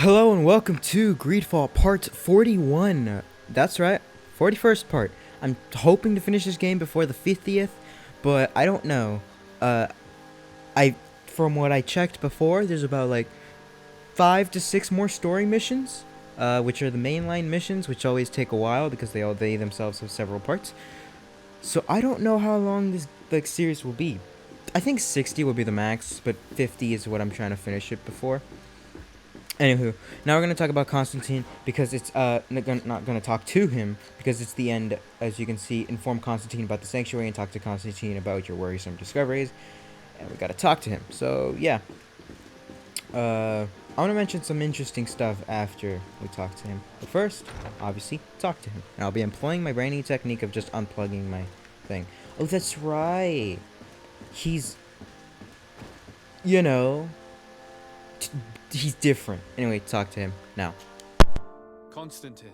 Hello and welcome to Greedfall Part 41. That's right, 41st part. I'm hoping to finish this game before the 50th, but I don't know. Uh, I from what I checked before, there's about like 5 to 6 more story missions, which are the mainline missions, which always take a while because they themselves have several parts. So I don't know how long this series will be. I think 60 will be the max, but 50 is what I'm trying to finish it before. Anywho, now we're gonna talk about Constantine because it's not gonna talk to him because it's the end. As you can see, inform Constantine about the sanctuary and talk to Constantine about your worrisome discoveries, and we gotta talk to him. So yeah, I want to mention some interesting stuff after we talk to him. But first, obviously, talk to him, and I'll be employing my brainy technique of just unplugging my thing. Oh, that's right. He's, you know, he's different. Anyway, talk to him now. Constantine,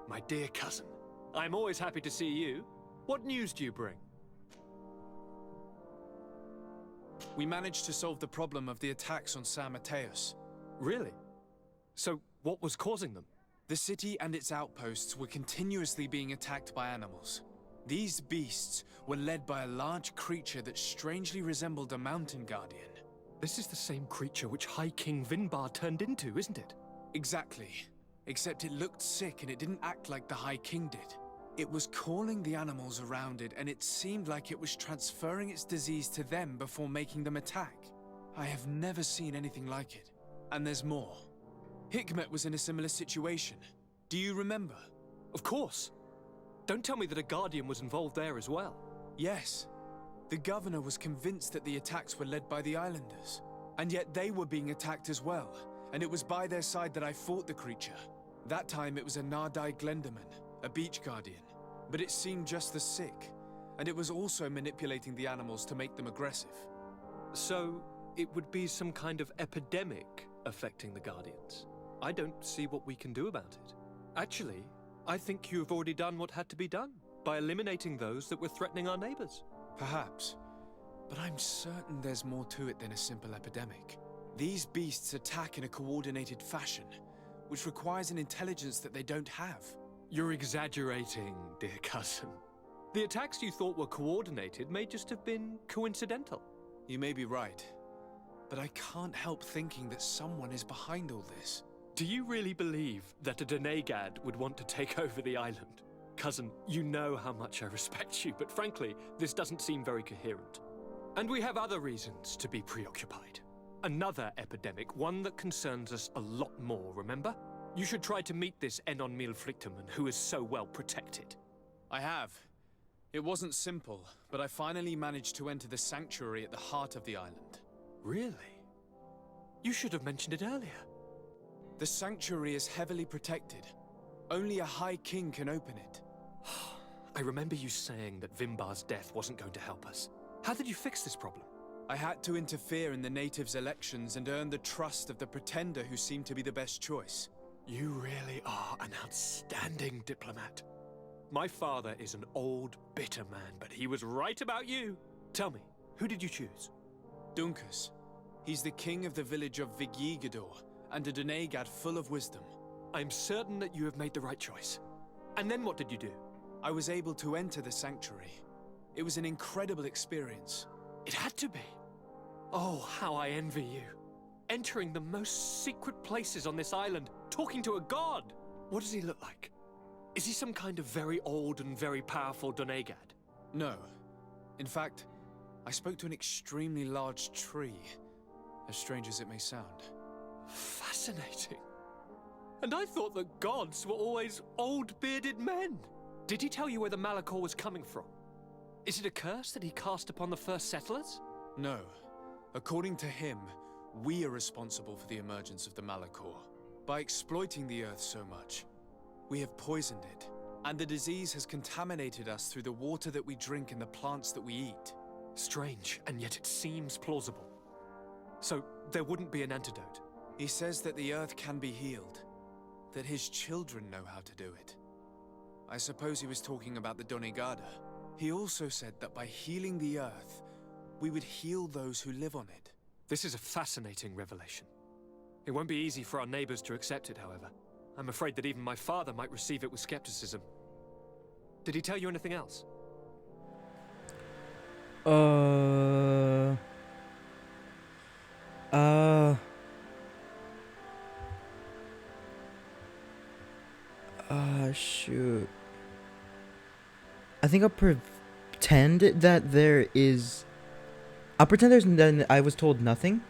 my dear cousin, I'm always happy to see you. What news do you bring? We managed to solve the problem of the attacks on San Mateus. Really? So, what was causing them? The city and its outposts were continuously being attacked by animals. These beasts were led by a large creature that strangely resembled a mountain guardian. This is the same creature which High King Vinbar turned into, isn't it? Exactly. Except it looked sick and it didn't act like the High King did. It was calling the animals around it, and it seemed like it was transferring its disease to them before making them attack. I have never seen anything like it. And there's more. Hikmet was in a similar situation. Do you remember? Of course. Don't tell me that a Guardian was involved there as well. Yes. The governor was convinced that the attacks were led by the islanders. And yet they were being attacked as well. And it was by their side that I fought the creature. That time it was a Nardai Glenderman, a beach guardian. But it seemed just as sick. And it was also manipulating the animals to make them aggressive. So, it would be some kind of epidemic affecting the Guardians. I don't see what we can do about it. Actually, I think you've already done what had to be done, by eliminating those that were threatening our neighbors. Perhaps. But I'm certain there's more to it than a simple epidemic. These beasts attack in a coordinated fashion, which requires an intelligence that they don't have. You're exaggerating, dear cousin. The attacks you thought were coordinated may just have been coincidental. You may be right. But I can't help thinking that someone is behind all this. Do you really believe that a Denegad would want to take over the island? Cousin, you know how much I respect you, but frankly, this doesn't seem very coherent. And we have other reasons to be preoccupied. Another epidemic, one that concerns us a lot more, remember? You should try to meet this Enon Milflicterman who is so well protected. I have. It wasn't simple, but I finally managed to enter the sanctuary at the heart of the island. Really? You should have mentioned it earlier. The sanctuary is heavily protected. Only a High King can open it. I remember you saying that Vimbar's death wasn't going to help us. How did you fix this problem? I had to interfere in the natives' elections and earn the trust of the pretender who seemed to be the best choice. You really are an outstanding diplomat. My father is an old, bitter man, but he was right about you. Tell me, who did you choose? Dunkus. He's the king of the village of Vigyigador, and a Denegad full of wisdom. I'm certain that you have made the right choice. And then what did you do? I was able to enter the sanctuary. It was an incredible experience. It had to be. Oh, how I envy you. Entering the most secret places on this island, talking to a god. What does he look like? Is he some kind of very old and very powerful Donegad? No. In fact, I spoke to an extremely large tree, as strange as it may sound. Fascinating. And I thought that gods were always old bearded men. Did he tell you where the Malachor was coming from? Is it a curse that he cast upon the first settlers? No. According to him, we are responsible for the emergence of the Malachor. By exploiting the earth so much, we have poisoned it, and the disease has contaminated us through the water that we drink and the plants that we eat. Strange, and yet it seems plausible. So, there wouldn't be an antidote? He says that the earth can be healed, that his children know how to do it. I suppose he was talking about the Donegada. He also said that by healing the earth, we would heal those who live on it. This is a fascinating revelation. It won't be easy for our neighbors to accept it, however. I'm afraid that even my father might receive it with skepticism. Did he tell you anything else? Uh, uh, shoot. I think I'll pretend that there is. I'll pretend that I was told nothing.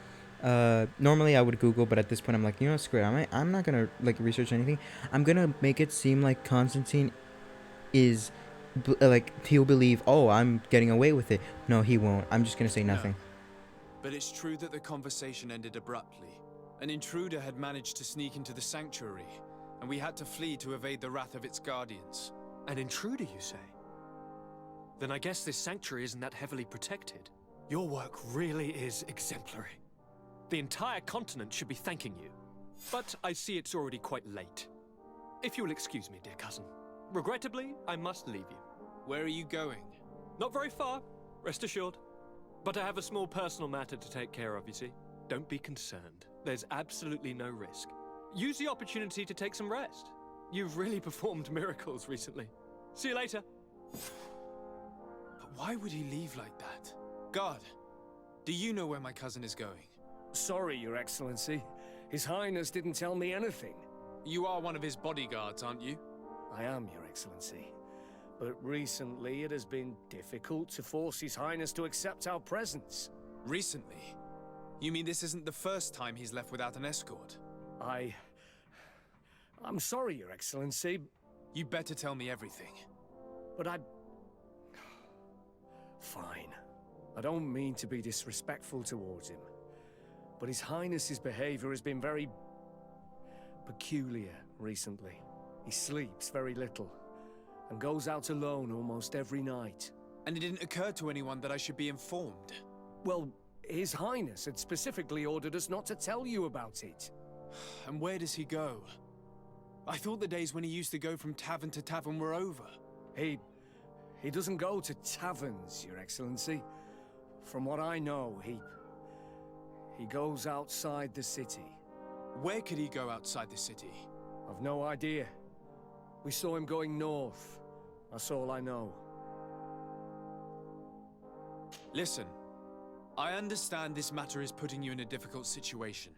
Normally I would Google, but at this point I'm like, you know, screw it. I'm not gonna like research anything. I'm gonna make it seem like Constantine is like he'll believe. Oh, I'm getting away with it. No, he won't. I'm just gonna say nothing. No. But it's true that the conversation ended abruptly. An intruder had managed to sneak into the sanctuary, and we had to flee to evade the wrath of its guardians. An intruder, you say? Then I guess this sanctuary isn't that heavily protected. Your work really is exemplary. The entire continent should be thanking you. But I see it's already quite late. If you will excuse me, dear cousin. Regrettably, I must leave you. Where are you going? Not very far, rest assured. But I have a small personal matter to take care of, you see. Don't be concerned. There's absolutely no risk. Use the opportunity to take some rest. You've really performed miracles recently. See you later. But why would he leave like that? Guard, do you know where my cousin is going? Sorry, Your Excellency. His Highness didn't tell me anything. You are one of his bodyguards, aren't you? I am, Your Excellency. But recently it has been difficult to force His Highness to accept our presence. Recently? You mean this isn't the first time he's left without an escort? I'm sorry, Your Excellency, You better tell me everything. but Fine. I don't mean to be disrespectful towards him, but His Highness's behavior has been very peculiar recently. He sleeps very little and goes out alone almost every night. And it didn't occur to anyone that I should be informed. Well, His Highness had specifically ordered us not to tell you about it. And where does he go? I thought the days when he used to go from tavern to tavern were over. He doesn't go to taverns, Your Excellency. From what I know, he goes outside the city. Where could he go outside the city? I've no idea. We saw him going north. That's all I know. Listen, I understand this matter is putting you in a difficult situation.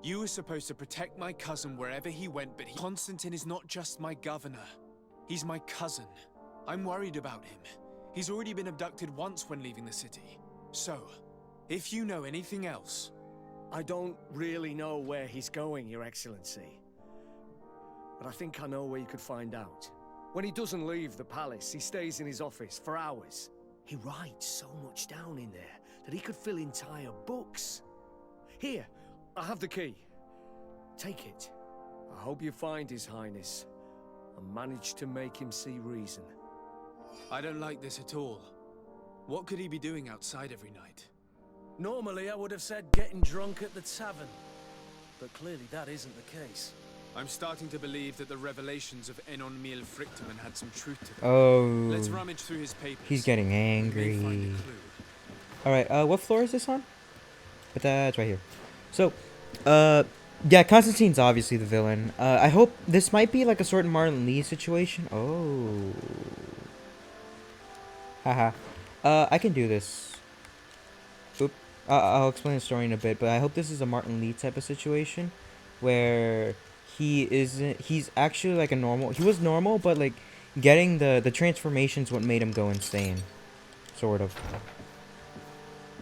You were supposed to protect my cousin wherever he went, but Constantine is not just my governor. He's my cousin. I'm worried about him. He's already been abducted once when leaving the city. So, if you know anything else... I don't really know where he's going, Your Excellency. But I think I know where you could find out. When he doesn't leave the palace, he stays in his office for hours. He writes so much down in there that he could fill entire books. Here, I have the key. Take it. I hope you find His Highness and manage to make him see reason. I don't like this at all. What could he be doing outside every night? Normally I would have said getting drunk at the tavern, but clearly that isn't the case. I'm starting to believe that the revelations of Enon Miel Frichtemann had some truth to them. Oh. Let's rummage through his papers. He's getting We may angry. find a clue. Alright, what floor is this on? But that's right here. So, yeah, Constantine's obviously the villain. I hope this might be like a sort of Martin Lee situation. Oh. Haha. I can do this. Oop. I'll explain the story in a bit, but I hope this is a Martin Lee type of situation where he's actually like a normal, he was normal, but like getting the transformation's what made him go insane. Sort of.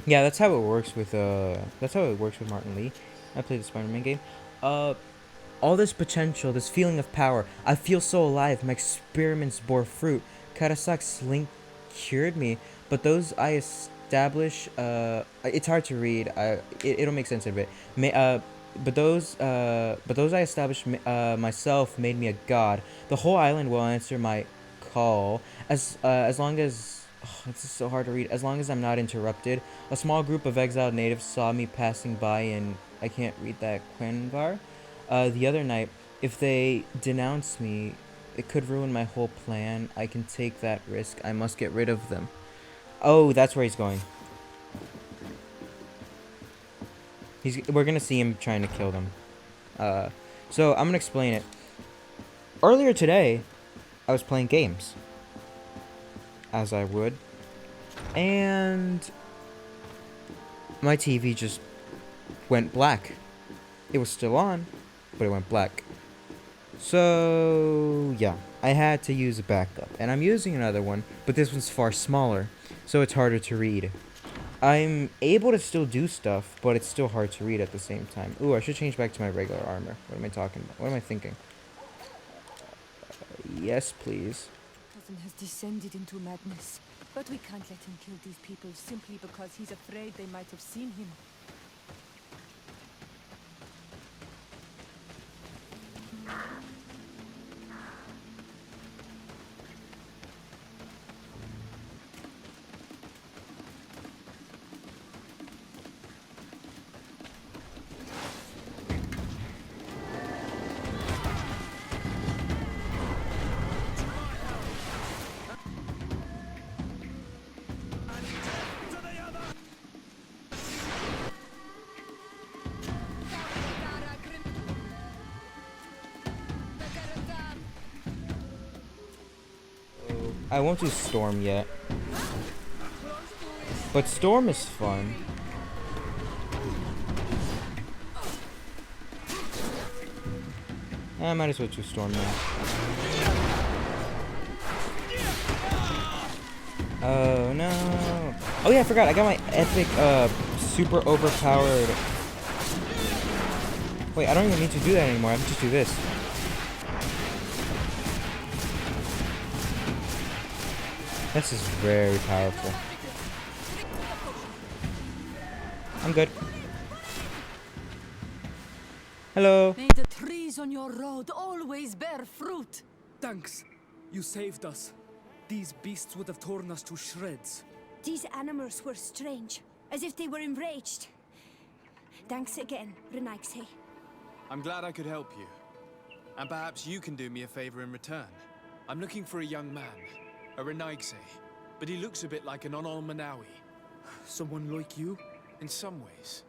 Yeah, that's how it works with Martin Lee. I played the Spider-Man game. All this potential, this feeling of power. I feel so alive. My experiments bore fruit. Karasak's link cured me, but those I establish, it's hard to read. It'll make sense in a bit. But those I established myself made me a god. The whole island will answer my call as long as. Oh, this is so hard to read. As long as I'm not interrupted. A small group of exiled natives saw me passing by in, I can't read that, Quenvar, the other night. If they denounce me, it could ruin my whole plan. I can take that risk. I must get rid of them. Oh, that's where he's going. We're gonna see him trying to kill them. So I'm gonna explain it. Earlier today, I was playing games, as I would, and my TV just went black. It was still on, but it went black. So yeah, I had to use a backup, and I'm using another one, but this one's far smaller, so it's harder to read. I'm able to still do stuff, but it's still hard to read at the same time. Ooh, I should change back to my regular armor. What am I talking about? What am I thinking? Yes, please. Cousin has descended into madness. But we can't let him kill these people simply because he's afraid they might have seen him. I won't do Storm yet. But Storm is fun. I might as well do Storm now. Oh no. Oh yeah, I forgot. I got my epic, super overpowered. Wait, I don't even need to do that anymore. I can just do this. This is very powerful. I'm good. Hello. May the trees on your road always bear fruit. Thanks. You saved us. These beasts would have torn us to shreds. These animals were strange, as if they were enraged. Thanks again, Renaigse. I'm glad I could help you. And perhaps you can do me a favor in return. I'm looking for a young man, a Renaigse, but he looks a bit like an Onol Manawi. Someone like you? In some ways.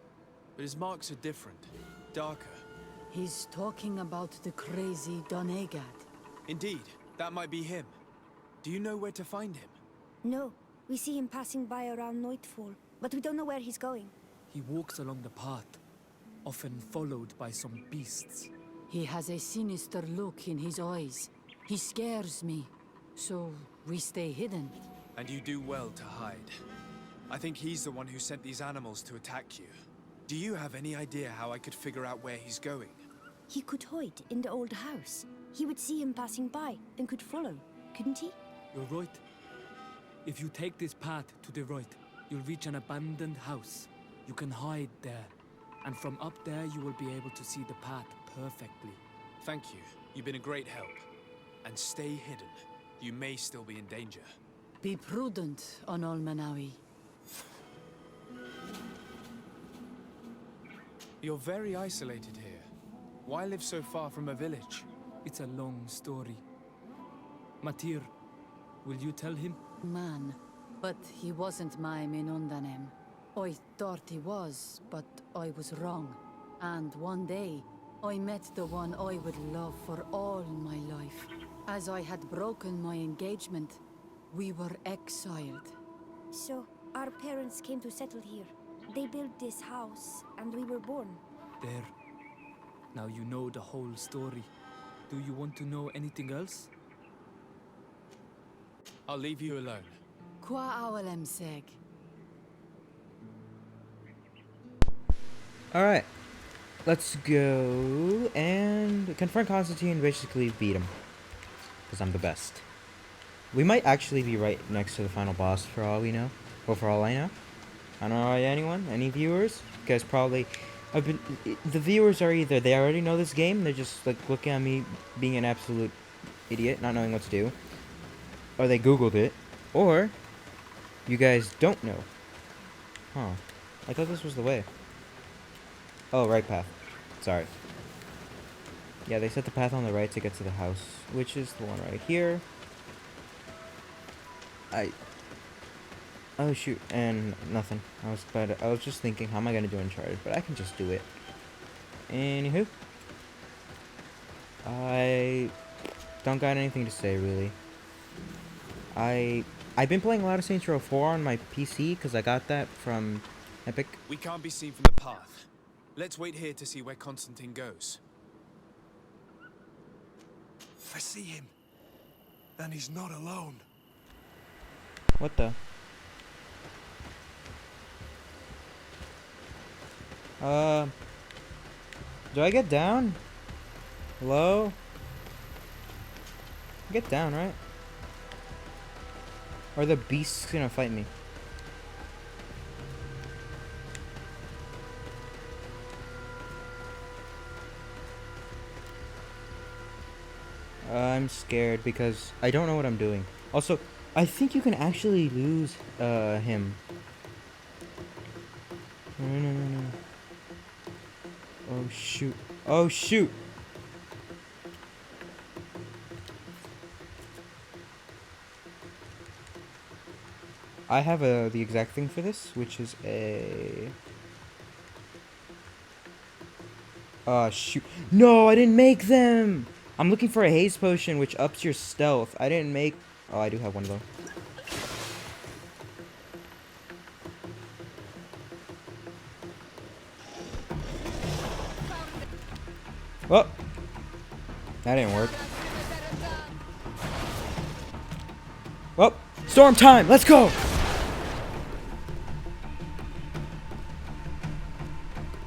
But his marks are different, darker. He's talking about the crazy Donegad. Indeed, that might be him. Do you know where to find him? No, we see him passing by around nightfall, but we don't know where he's going. He walks along the path, often followed by some beasts. He has a sinister look in his eyes. He scares me, so we stay hidden. And you do well to hide. I think he's the one who sent these animals to attack you. Do you have any idea how I could figure out where he's going? He could hide in the old house. He would see him passing by and could follow, couldn't he? You're right. If you take this path to the right, you'll reach an abandoned house. You can hide there. And from up there, you will be able to see the path perfectly. Thank you. You've been a great help. And stay hidden. You may still be in danger. Be prudent, Onol Manawi. You're very isolated here. Why live so far from a village? It's a long story. Matir, will you tell him? Man, but he wasn't my Menundanem. I thought he was, but I was wrong. And one day, I met the one I would love for all my life. As I had broken my engagement, we were exiled. So, our parents came to settle here. They built this house, and we were born. There. Now you know the whole story. Do you want to know anything else? I'll leave you alone. Qua awalem seg. Alright. Let's go and confront Constantine and basically beat him. Because I'm the best. We might actually be right next to the final boss for all we know. Or for all I know. I don't know anyone, any viewers? You guys probably... the viewers are either they already know this game, they're just like looking at me being an absolute idiot, not knowing what to do. Or they googled it. Or you guys don't know. Huh. I thought this was the way. Oh, right path. Sorry. Yeah, they set the path on the right to get to the house, which is the one right here. Oh shoot, and nothing. I was just thinking, how am I gonna do Uncharted? But I can just do it. Anywho, I don't got anything to say, really. I've been playing a lot of Saints Row 4 on my PC because I got that from Epic. We can't be seen from the path. Let's wait here to see where Constantine goes. I see him. And he's not alone. What the? Do I get down? Hello? Get down, right? Or the beast's gonna fight me? I'm scared because I don't know what I'm doing. Also, I think you can actually lose him. No. Oh shoot. Oh shoot. I have the exact thing for this, which is a... shoot. No, I didn't make them! I'm looking for a haze potion, which ups your stealth. I didn't make... Oh, I do have one, though. Oh! That didn't work. Well, storm time! Let's go!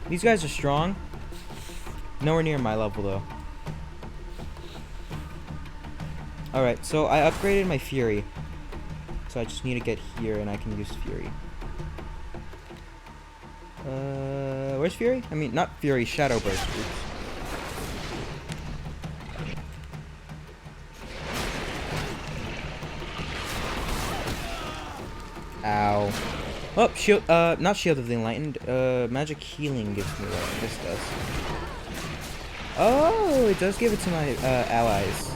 These guys are strong. Nowhere near my level, though. Alright, so I upgraded my Fury. So I just need to get here and I can use Fury. Where's Fury? I mean, not Fury, Shadow Burst. Oops. Ow. Oh, shield, not Shield of the Enlightened, Magic Healing gives me what this does. Oh, it does give it to my, allies.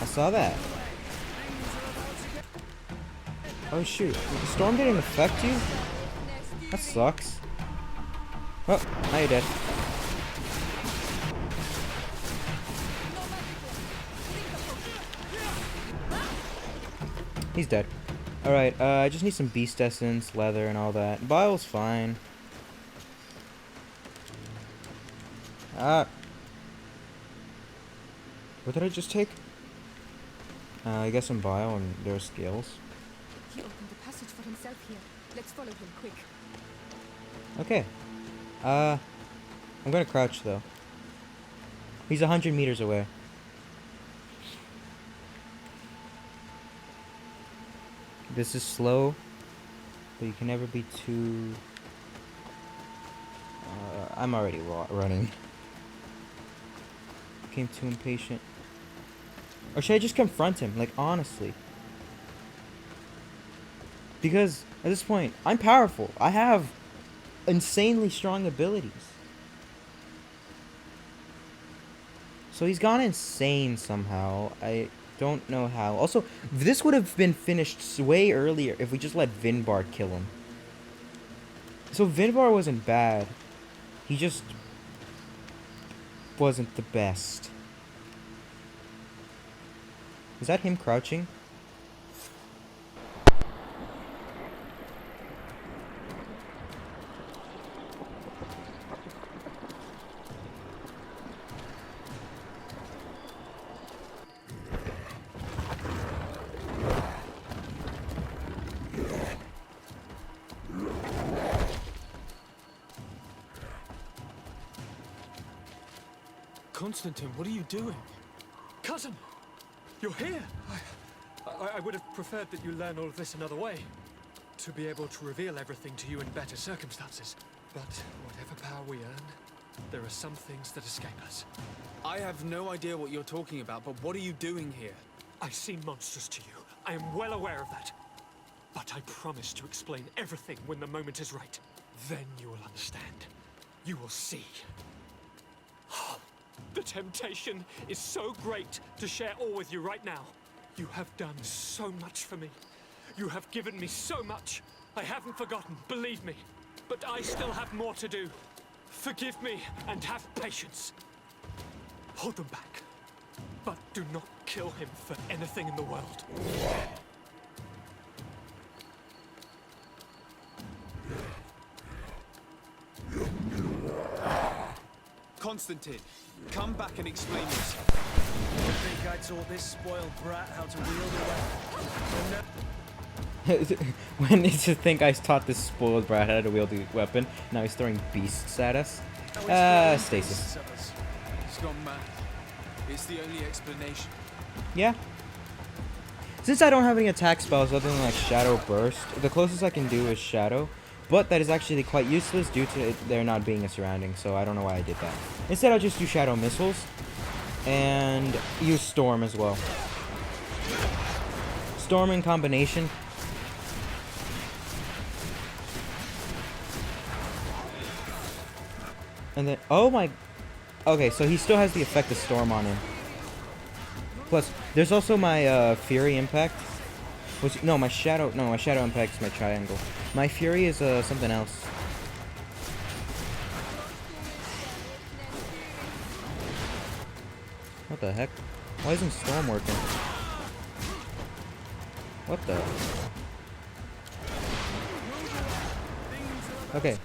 I saw that. Oh shoot, the storm didn't affect you? That sucks. Oh, now you're dead. He's dead. Alright, I just need some beast essence, leather, and all that. Bile's fine. What did I just take? I guess some bile and their scales. He opened a passage for himself here. Let's follow him quick. Okay. I'm gonna crouch though. He's 100 meters away. This is slow, but you can never be too... I'm already running. Became too impatient. Or should I just confront him? Like, honestly. Because, at this point, I'm powerful. I have insanely strong abilities. So he's gone insane somehow. I don't know how. Also, this would have been finished way earlier if we just let Vinbar kill him. So Vinbar wasn't bad. He just wasn't the best. Is that him crouching? Constantine, what are you doing? Cousin! You're here! I would have preferred that you learn all of this another way. To be able to reveal everything to you in better circumstances. But whatever power we earn, there are some things that escape us. I have no idea what you're talking about, but what are you doing here? I seem monstrous to you. I am well aware of that. But I promise to explain everything when the moment is right. Then you will understand. You will see. The temptation is so great to share all with you right now. You have done so much for me. You have given me so much. I haven't forgotten, believe me. But I still have more to do. Forgive me and have patience. Hold them back. But do not kill him for anything in the world. Constantine, come back and explain yourself. I think I taught this spoiled brat how to wield a weapon. When did you think I taught this spoiled brat how to wield a weapon? Now he's throwing beasts at us. Stasis. He's gone mad. It's the only explanation. Yeah. Since I don't have any attack spells other than like Shadow Burst, the closest I can do is Shadow. But that is actually quite useless due to there not being a surrounding, so I don't know why I did that. Instead, I'll just do Shadow Missiles and use Storm as well. Storm in combination. And then, oh my, okay, so he still has the effect of Storm on him. Plus, there's also my Fury Impact. Which, no, my Shadow Impact is my triangle. My Fury is something else. What the heck? Why isn't Storm working? What the? Okay.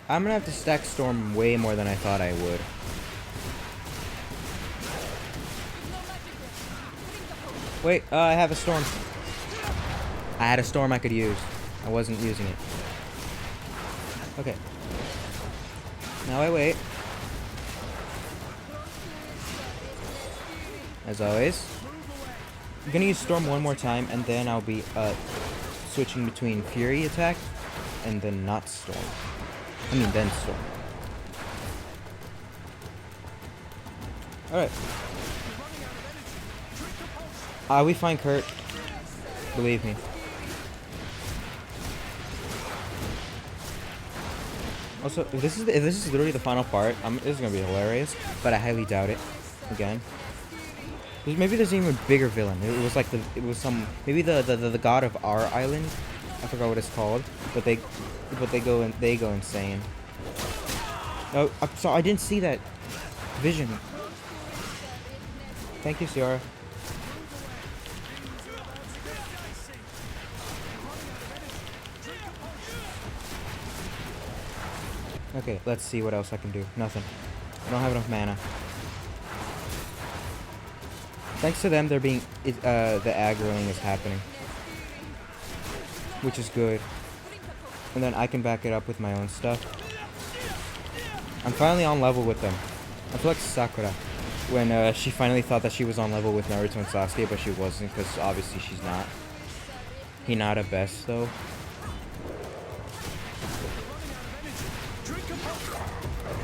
I'm gonna have to stack Storm way more than I thought I would. Wait, I have a Storm. I had a Storm I could use. I wasn't using it. Okay. Now I wait. As always. I'm gonna use Storm one more time, and then I'll be switching between Fury attack and then not Storm. I mean, then Storm. Alright. We find Kurt. Believe me. Also, if this is literally the final part, this is gonna be hilarious, but I highly doubt it. Again, maybe there's an even bigger villain. Maybe the god of our island. I forgot what it's called, but they go insane. Oh, I'm sorry, I didn't see that vision. Thank you, Ciara. Okay, let's see what else I can do. Nothing. I don't have enough mana. Thanks to them, the aggroing is happening. Which is good. And then I can back it up with my own stuff. I'm finally on level with them. I feel like Sakura. When she finally thought that she was on level with Naruto and Sasuke, but she wasn't, because obviously she's not. Hinata best, though.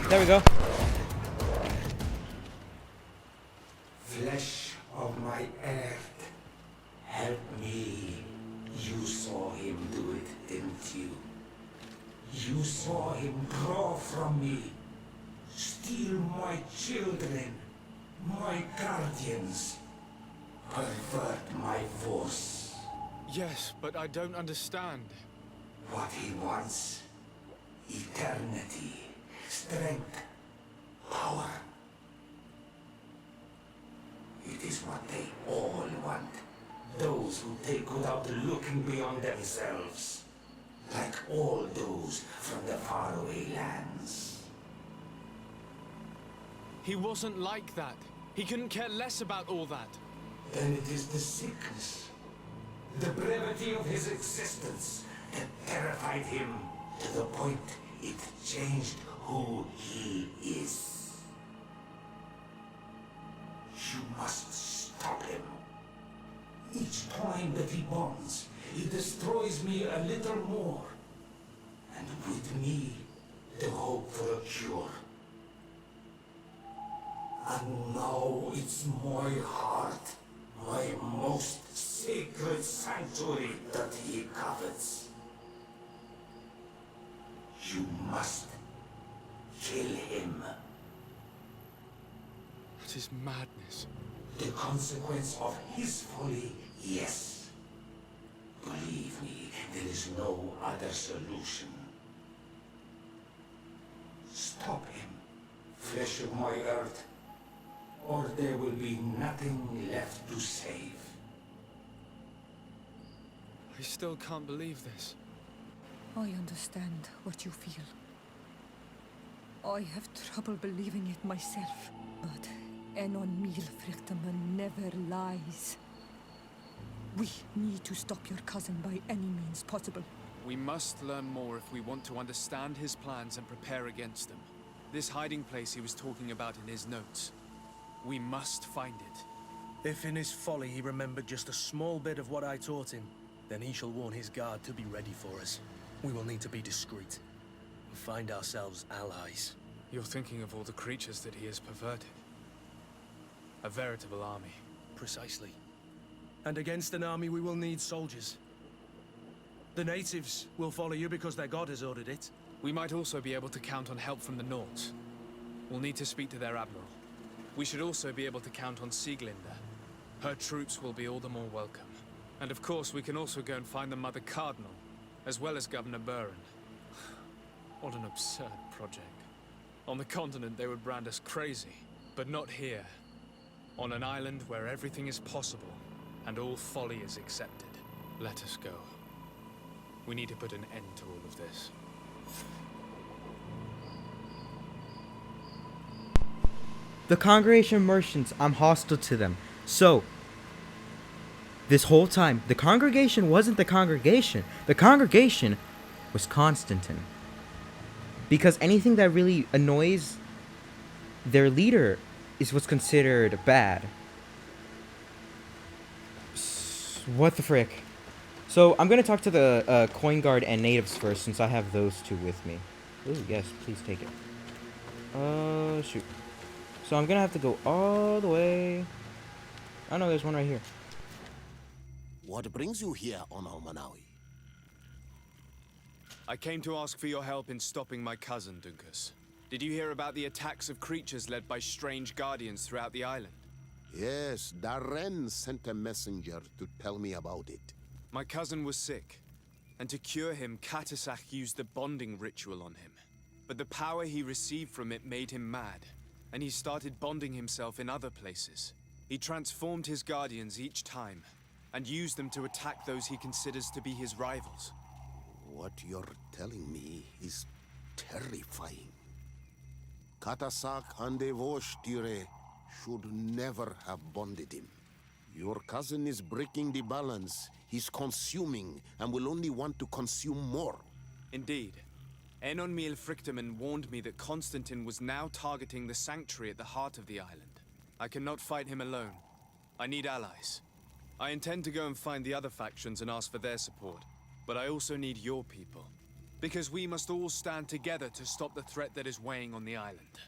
There we go. Flesh of my earth, help me. You saw him do it, didn't you? You saw him draw from me, steal my children, my guardians, pervert my force. Yes, but I don't understand. What he wants, eternity. Strength, power. It is what they all want. Those who take without looking beyond themselves. Like all those from the faraway lands. He wasn't like that. He couldn't care less about all that. Then it is the sickness, the brevity of his existence that terrified him to the point it changed who he is. You must stop him. Each time that he bonds, he destroys me a little more. And with me, the hope for a cure. And now it's my heart, my most sacred sanctuary that he covets. You must kill him. That is madness. The consequence of his folly, yes. Believe me, there is no other solution. Stop him, flesh of my earth, or there will be nothing left to save. I still can't believe this. I understand what you feel. I have trouble believing it myself. But Enon Milfrichtaman never lies. We need to stop your cousin by any means possible. We must learn more if we want to understand his plans and prepare against them. This hiding place he was talking about in his notes. We must find it. If in his folly he remembered just a small bit of what I taught him, then he shall warn his guard to be ready for us. We will need to be discreet and find ourselves allies. You're thinking of all the creatures that he has perverted. A veritable army. Precisely. And against an army we will need soldiers. The natives will follow you because their god has ordered it. We might also be able to count on help from the Nords. We'll need to speak to their admiral. We should also be able to count on Sieglinde. Her troops will be all the more welcome. And of course, we can also go and find the Mother Cardinal, as well as Governor Buren. What an absurd project. On the continent, they would brand us crazy, but not here. On an island where everything is possible, and all folly is accepted. Let us go. We need to put an end to all of this. The Congregation of Merchants, I'm hostile to them. So, this whole time, the Congregation wasn't the Congregation. The Congregation was Constantine. Because anything that really annoys their leader is what's considered bad. What the frick? So, I'm going to talk to the Coin Guard and natives first, since I have those two with me. Ooh, yes, please take it. Shoot. So, I'm going to have to go all the way. Oh, no, there's one right here. What brings you here on Almanawi? I came to ask for your help in stopping my cousin, Dunkus. Did you hear about the attacks of creatures led by strange guardians throughout the island? Yes, Darren sent a messenger to tell me about it. My cousin was sick, and to cure him, Katasak used the bonding ritual on him. But the power he received from it made him mad, and he started bonding himself in other places. He transformed his guardians each time, and used them to attack those he considers to be his rivals. What you're telling me is terrifying. Katasak and Devoshtire should never have bonded him. Your cousin is breaking the balance. He's consuming and will only want to consume more. Indeed. Enon Milfrichtaman warned me that Constantine was now targeting the sanctuary at the heart of the island. I cannot fight him alone. I need allies. I intend to go and find the other factions and ask for their support. But I also need your people. Because we must all stand together to stop the threat that is weighing on the island.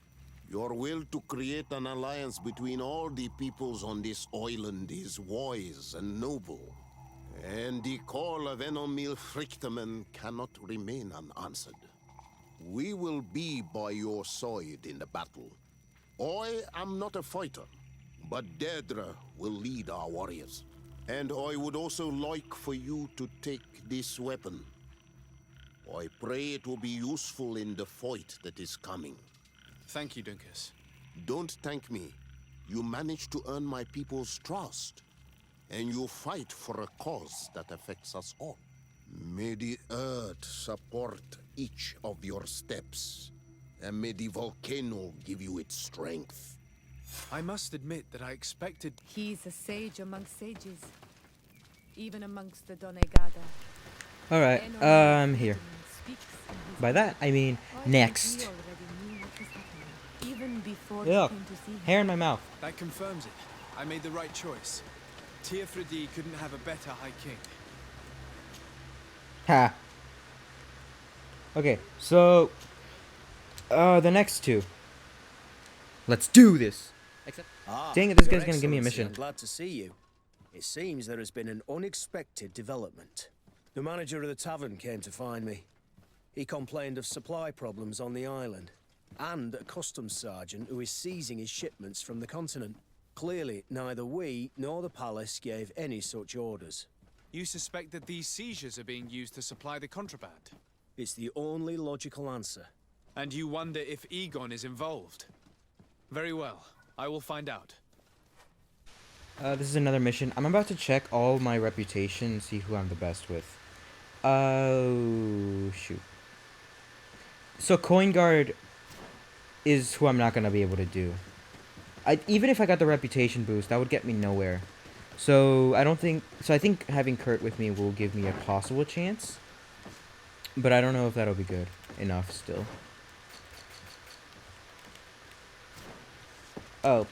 Your will to create an alliance between all the peoples on this island is wise and noble. And the call of Enon Milfrichtaman cannot remain unanswered. We will be by your side in the battle. I am not a fighter, but Daedra will lead our warriors. And I would also like for you to take this weapon. I pray it will be useful in the fight that is coming. Thank you, Dunkus. Don't thank me. You managed to earn my people's trust. And you fight for a cause that affects us all. May the earth support each of your steps. And may the volcano give you its strength. I must admit that I expected... He's a sage amongst sages. Even amongst the Donegada. Alright, I'm here. By that, I mean next. Even before Ugh, hair in my mouth. That confirms it. I made the right choice. Teofredi couldn't have a better High King. Ha. Okay, so... the next two. Let's do this! Except... dang it, this guy's gonna give me a mission. I'm glad to see you. It seems there has been an unexpected development. The manager of the tavern came to find me. He complained of supply problems on the island, and a customs sergeant who is seizing his shipments from the continent. Clearly, neither we nor the palace gave any such orders. You suspect that these seizures are being used to supply the contraband? It's the only logical answer. And you wonder if Egon is involved? Very well. I will find out. This is another mission. I'm about to check all my reputation and see who I'm the best with. Oh, shoot. So Coin Guard is who I'm not going to be able to do. Even if I got the reputation boost, that would get me nowhere. So I think having Kurt with me will give me a possible chance. But I don't know if that'll be good enough still. Oh.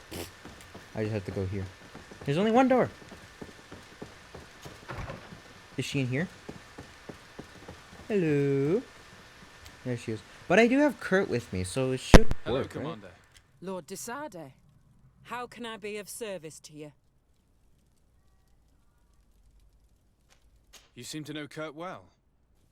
I just have to go here. There's only one door. Is she in here? Hello. There she is. But I do have Kurt with me, so it should Hello, work, Commander. right? Lord de Sade, how can I be of service to you? You seem to know Kurt well.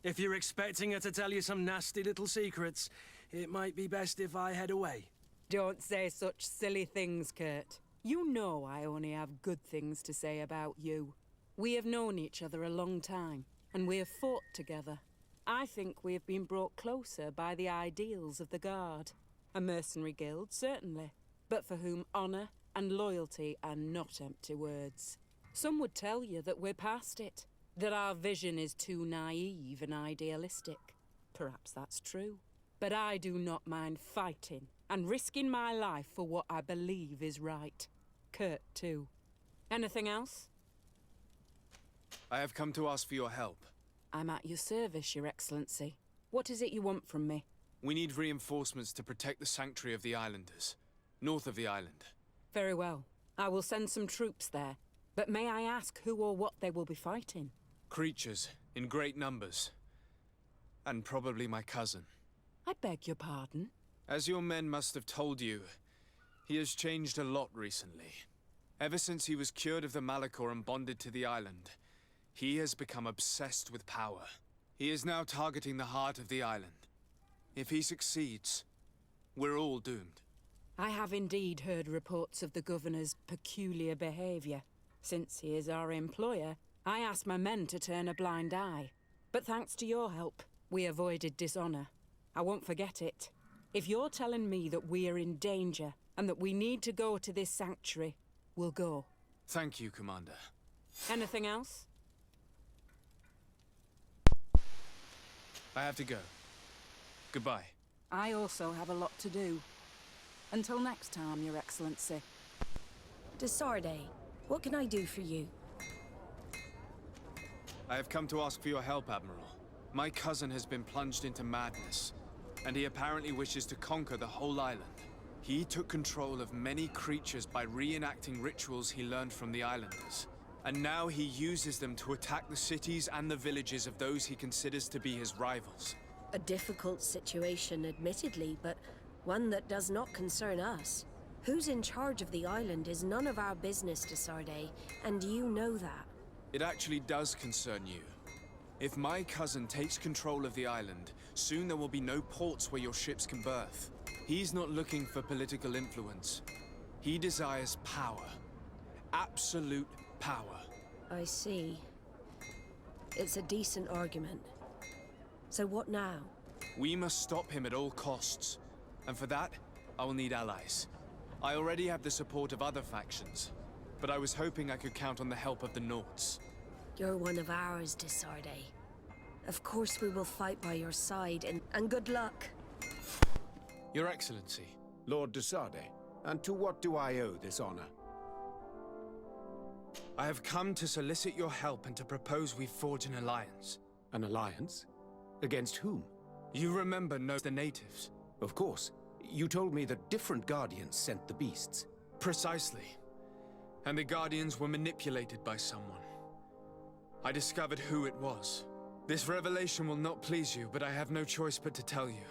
If you're expecting her to tell you some nasty little secrets, it might be best if I head away. Don't say such silly things, Kurt. You know I only have good things to say about you. We have known each other a long time, and we have fought together. I think we have been brought closer by the ideals of the Guard. A mercenary guild, certainly, but for whom honor and loyalty are not empty words. Some would tell you that we're past it, that our vision is too naive and idealistic. Perhaps that's true. But I do not mind fighting and risking my life for what I believe is right. Kurt, too. Anything else? I have come to ask for your help. I'm at your service, Your Excellency. What is it you want from me? We need reinforcements to protect the sanctuary of the Islanders, north of the island. Very well. I will send some troops there. But may I ask who or what they will be fighting? Creatures, in great numbers. And probably my cousin. I beg your pardon? As your men must have told you, he has changed a lot recently. Ever since he was cured of the Malachor and bonded to the island, he has become obsessed with power. He is now targeting the heart of the island. If he succeeds, we're all doomed. I have indeed heard reports of the Governor's peculiar behavior. Since he is our employer, I asked my men to turn a blind eye. But thanks to your help, we avoided dishonor. I won't forget it. If you're telling me that we are in danger and that we need to go to this sanctuary, we'll go. Thank you, Commander. Anything else? I have to go. Goodbye. I also have a lot to do. Until next time, Your Excellency. De Sade, what can I do for you? I have come to ask for your help, Admiral. My cousin has been plunged into madness, and he apparently wishes to conquer the whole island. He took control of many creatures by reenacting rituals he learned from the Islanders. And now he uses them to attack the cities and the villages of those he considers to be his rivals. A difficult situation, admittedly, but one that does not concern us. Who's in charge of the island is none of our business, de Sade, and you know that. It actually does concern you. If my cousin takes control of the island, soon there will be no ports where your ships can berth. He's not looking for political influence. He desires power. Absolute power. I see. It's a decent argument. So what now? We must stop him at all costs. And for that, I will need allies. I already have the support of other factions, but I was hoping I could count on the help of the Nauts. You're one of ours, de Sade. Of course we will fight by your side, and good luck. Your Excellency. Lord de Sade, and to what do I owe this honor? I have come to solicit your help and to propose we forge an alliance. An alliance? Against whom? You remember the natives? Of course. You told me that different Guardians sent the beasts. Precisely. And the Guardians were manipulated by someone. I discovered who it was. This revelation will not please you, but I have no choice but to tell you.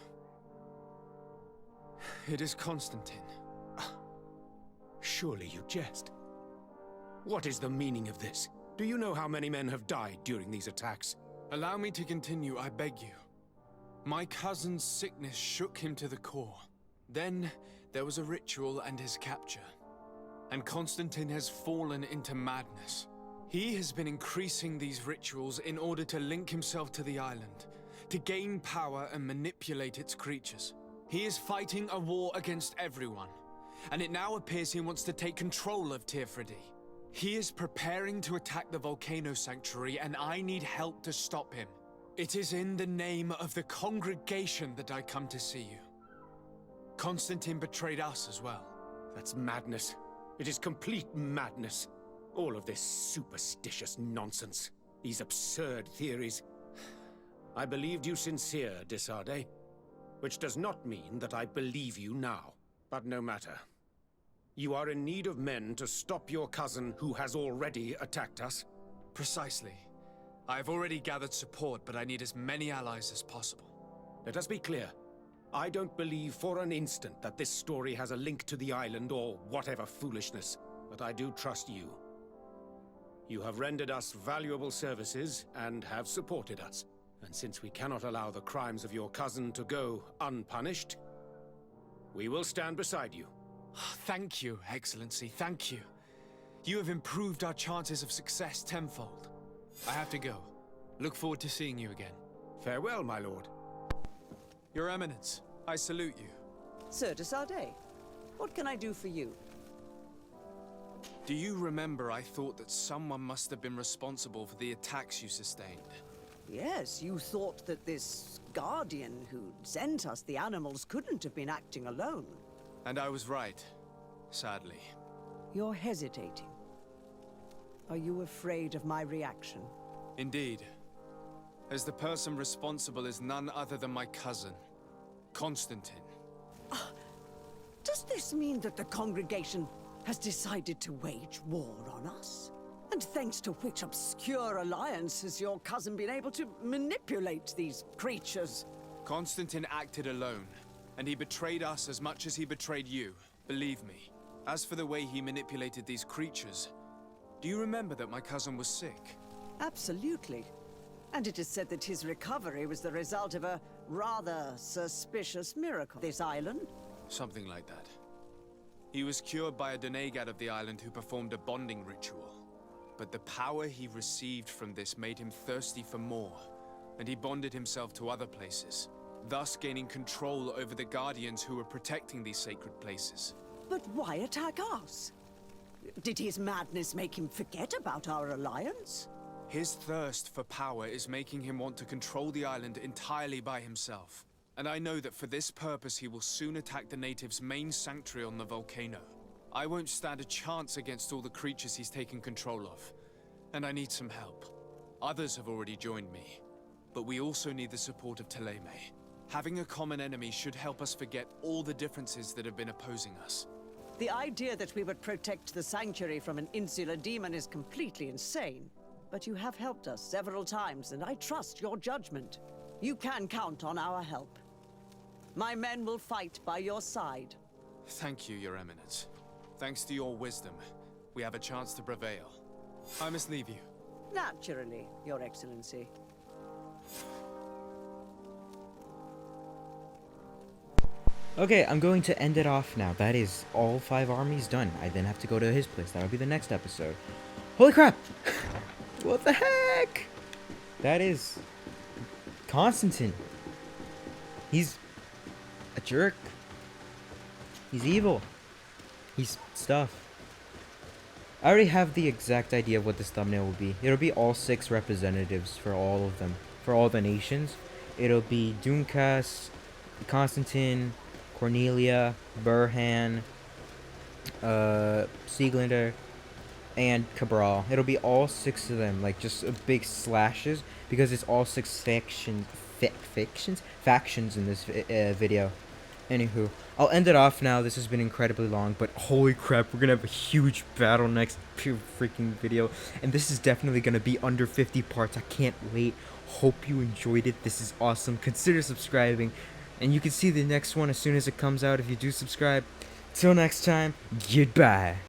It is Constantine. Surely you jest. What is the meaning of this? Do you know how many men have died during these attacks? Allow me to continue, I beg you. My cousin's sickness shook him to the core. Then, there was a ritual and his capture. And Constantine has fallen into madness. He has been increasing these rituals in order to link himself to the island, to gain power and manipulate its creatures. He is fighting a war against everyone. and it now appears he wants to take control of Tirfridi. He is preparing to attack the Volcano Sanctuary, and I need help to stop him. It is in the name of the congregation that I come to see you. Constantine betrayed us as well. That's madness. It is complete madness. All of this superstitious nonsense. These absurd theories. I believed you sincere, Desarde. Which does not mean that I believe you now. But no matter. You are in need of men to stop your cousin who has already attacked us? Precisely. I have already gathered support, but I need as many allies as possible. Let us be clear. I don't believe for an instant that this story has a link to the island or whatever foolishness, but I do trust you. You have rendered us valuable services and have supported us. And since we cannot allow the crimes of your cousin to go unpunished, we will stand beside you. Thank you, Excellency, thank you. You have improved our chances of success tenfold. I have to go. Look forward to seeing you again. Farewell, my lord. Your Eminence, I salute you. Sir de Sardet, what can I do for you? Do you remember I thought that someone must have been responsible for the attacks you sustained? Yes, you thought that this guardian who sent us the animals couldn't have been acting alone. And I was right, sadly. You're hesitating. Are you afraid of my reaction? Indeed. As the person responsible is none other than my cousin, Constantine. Does this mean that the congregation has decided to wage war on us? And thanks to which obscure alliance has your cousin been able to manipulate these creatures? Constantine acted alone, and he betrayed us as much as he betrayed you, believe me. As for the way he manipulated these creatures, do you remember that my cousin was sick? Absolutely. And it is said that his recovery was the result of a rather suspicious miracle. This island? Something like that. He was cured by a denegad of the island who performed a bonding ritual. But the power he received from this made him thirsty for more, and he bonded himself to other places, thus gaining control over the guardians who were protecting these sacred places. But why attack us? Did his madness make him forget about our alliance? His thirst for power is making him want to control the island entirely by himself. And I know that for this purpose he will soon attack the natives' main sanctuary on the volcano. I won't stand a chance against all the creatures he's taken control of. And I need some help. Others have already joined me. But we also need the support of Teleme. Having a common enemy should help us forget all the differences that have been opposing us. The idea that we would protect the sanctuary from an insular demon is completely insane. But you have helped us several times, and I trust your judgment. You can count on our help. My men will fight by your side. Thank you, Your Eminence. Thanks to your wisdom, we have a chance to prevail. I must leave you. Naturally, Your Excellency. Okay, I'm going to end it off now. That is all 5 armies done. I then have to go to his place. That'll be the next episode. Holy crap! What the heck? That is Constantine. He's a jerk. He's evil. He's stuff. I already have the exact idea of what this thumbnail will be. It'll be all 6 representatives for all of them. For all the nations. It'll be Dunkas, Constantine, Cornelia, Burhan, Sieglander, and Cabral. It'll be all 6 of them, like just big slashes, because it's all 6 factions in this video. Anywho, I'll end it off now. This has been incredibly long, but holy crap, we're gonna have a huge battle next freaking video, and this is definitely gonna be under 50 parts. I can't wait. Hope you enjoyed it. This is awesome. Consider subscribing, and you can see the next one as soon as it comes out if you do subscribe. Till next time, goodbye.